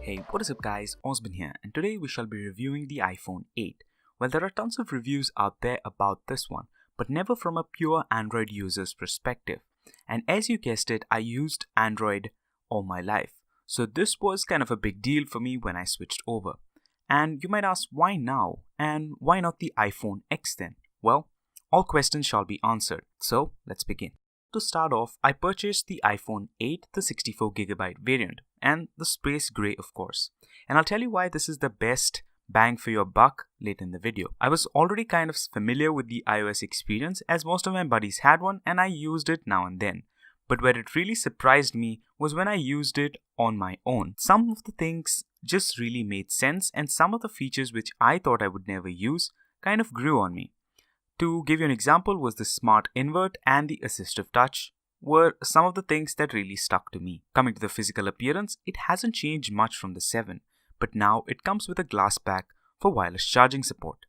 Hey, what is up guys, Osman here, and today we shall be reviewing the iPhone 8. Well, there are tons of reviews out there about this one, but never from a pure Android user's perspective. And as you guessed it, I used Android all my life. So this was kind of a big deal for me when I switched over. And you might ask, why now? And why not the iPhone X then? Well, all questions shall be answered. So let's begin. To start off, I purchased the iPhone 8, the 64GB variant, and the space grey of course. And I'll tell you why this is the best bang for your buck late in the video. I was already kind of familiar with the iOS experience as most of my buddies had one and I used it now and then. But where it really surprised me was when I used it on my own. Some of the things just really made sense and some of the features which I thought I would never use kind of grew on me. To give you an example was the smart invert and the assistive touch were some of the things that really stuck to me. Coming to the physical appearance, it hasn't changed much from the 7, but now it comes with a glass back for wireless charging support.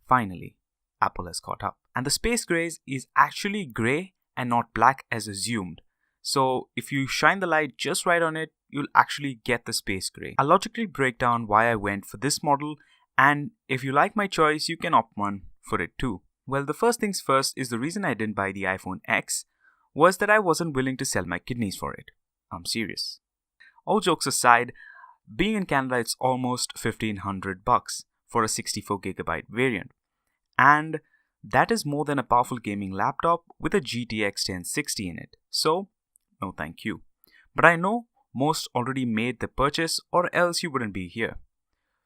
Finally, Apple has caught up. And the space grey is actually grey and not black as assumed. So if you shine the light just right on it, you'll actually get the space grey. I'll logically break down why I went for this model, and if you like my choice, you can opt one for it too. Well, the first things first is the reason I didn't buy the iPhone X was that I wasn't willing to sell my kidneys for it. I'm serious. All jokes aside, being in Canada it's almost $1,500 for a 64GB variant. And that is more than a powerful gaming laptop with a GTX 1060 in it. So, no thank you. But I know most already made the purchase or else you wouldn't be here.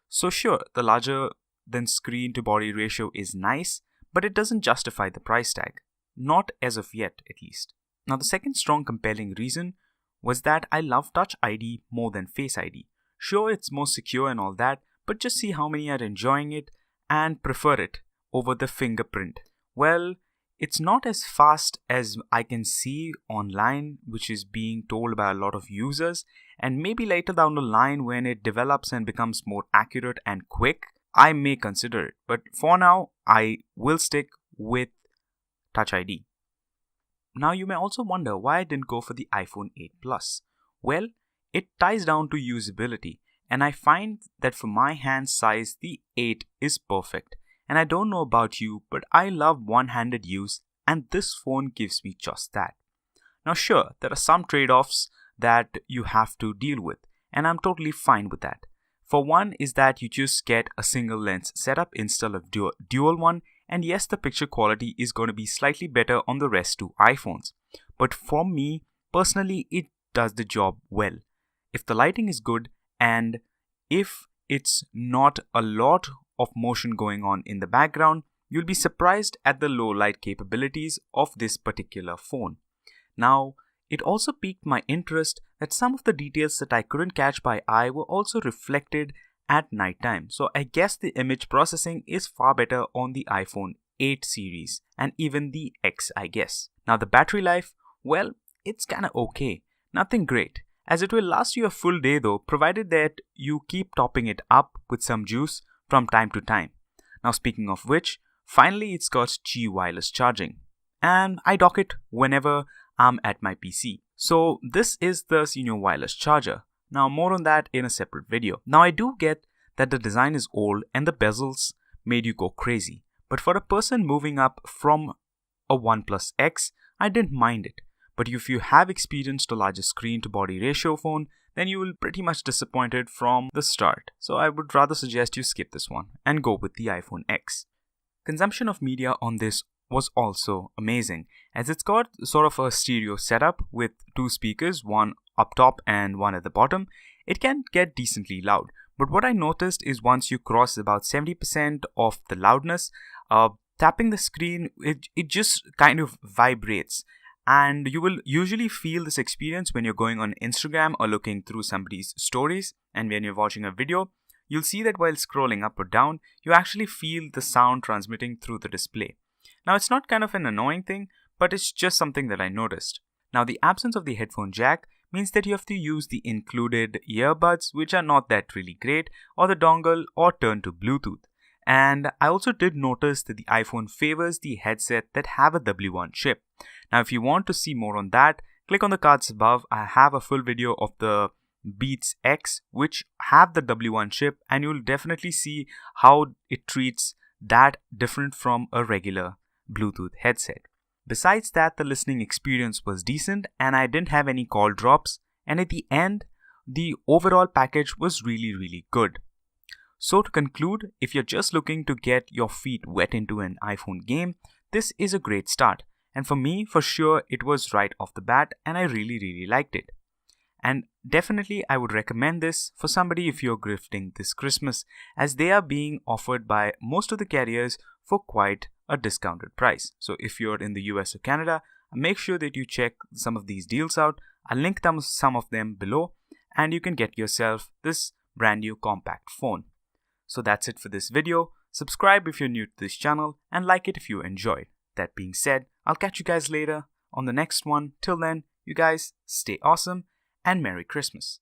So sure, the larger than screen to body ratio is nice, but it doesn't justify the price tag. Not as of yet, at least. Now, the second strong compelling reason was that I love Touch ID more than Face ID. Sure, it's more secure and all that, but just see how many are enjoying it and prefer it over the fingerprint. Well, it's not as fast as I can see online, which is being told by a lot of users, and maybe later down the line when it develops and becomes more accurate and quick, I may consider it, but for now, I will stick with Touch ID. Now, you may also wonder why I didn't go for the iPhone 8 Plus. Well, it ties down to usability, and I find that for my hand size, the 8 is perfect. And I don't know about you, but I love one-handed use, and this phone gives me just that. Now, sure, there are some trade-offs that you have to deal with, and I'm totally fine with that. For one is that you just get a single lens setup instead of dual one, and yes, the picture quality is going to be slightly better on the rest two iPhones. But for me, personally, it does the job well. If the lighting is good and if it's not a lot of motion going on in the background, you'll be surprised at the low light capabilities of this particular phone. Now, it also piqued my interest that some of the details that I couldn't catch by eye were also reflected at nighttime. So I guess the image processing is far better on the iPhone 8 series and even the X, I guess. Now the battery life, well, it's kinda okay. Nothing great, as it will last you a full day though, provided that you keep topping it up with some juice from time to time. Now speaking of which, finally it's got Qi wireless charging. And I dock it whenever I'm at my PC. So this is the Senior wireless charger. Now more on that in a separate video. Now I do get that the design is old and the bezels made you go crazy. But for a person moving up from a OnePlus X, I didn't mind it. But if you have experienced a larger screen to body ratio phone, then you will pretty much disappointed from the start. So I would rather suggest you skip this one and go with the iPhone X. Consumption of media on this was also amazing, as it's got sort of a stereo setup with two speakers, one up top and one at the bottom. It can get decently loud, but what I noticed is once you cross about 70% of the loudness, tapping the screen, it just kind of vibrates. And you will usually feel this experience when you're going on Instagram or looking through somebody's stories, and when you're watching a video, you'll see that while scrolling up or down, you actually feel the sound transmitting through the display. Now, it's not kind of an annoying thing, but it's just something that I noticed. Now, the absence of the headphone jack means that you have to use the included earbuds, which are not that really great, or the dongle, or turn to Bluetooth. And I also did notice that the iPhone favors the headset that have a W1 chip. Now, if you want to see more on that, click on the cards above. I have a full video of the Beats X, which have the W1 chip, and you'll definitely see how it treats that different from a regular Bluetooth headset. Besides that, the listening experience was decent and I didn't have any call drops, and at the end, the overall package was really good. So to conclude, if you're just looking to get your feet wet into an iPhone game, this is a great start. And for me, for sure, it was right off the bat and I really liked it. And definitely I would recommend this for somebody if you're grifting this Christmas, as they are being offered by most of the carriers for quite a discounted price. So if you're in the US or Canada, make sure that you check some of these deals out. I'll link some of them below and you can get yourself this brand new compact phone. So that's it for this video. Subscribe if you're new to this channel and like it if you enjoyed. That being said, I'll catch you guys later on the next one. Till then, you guys stay awesome and Merry Christmas.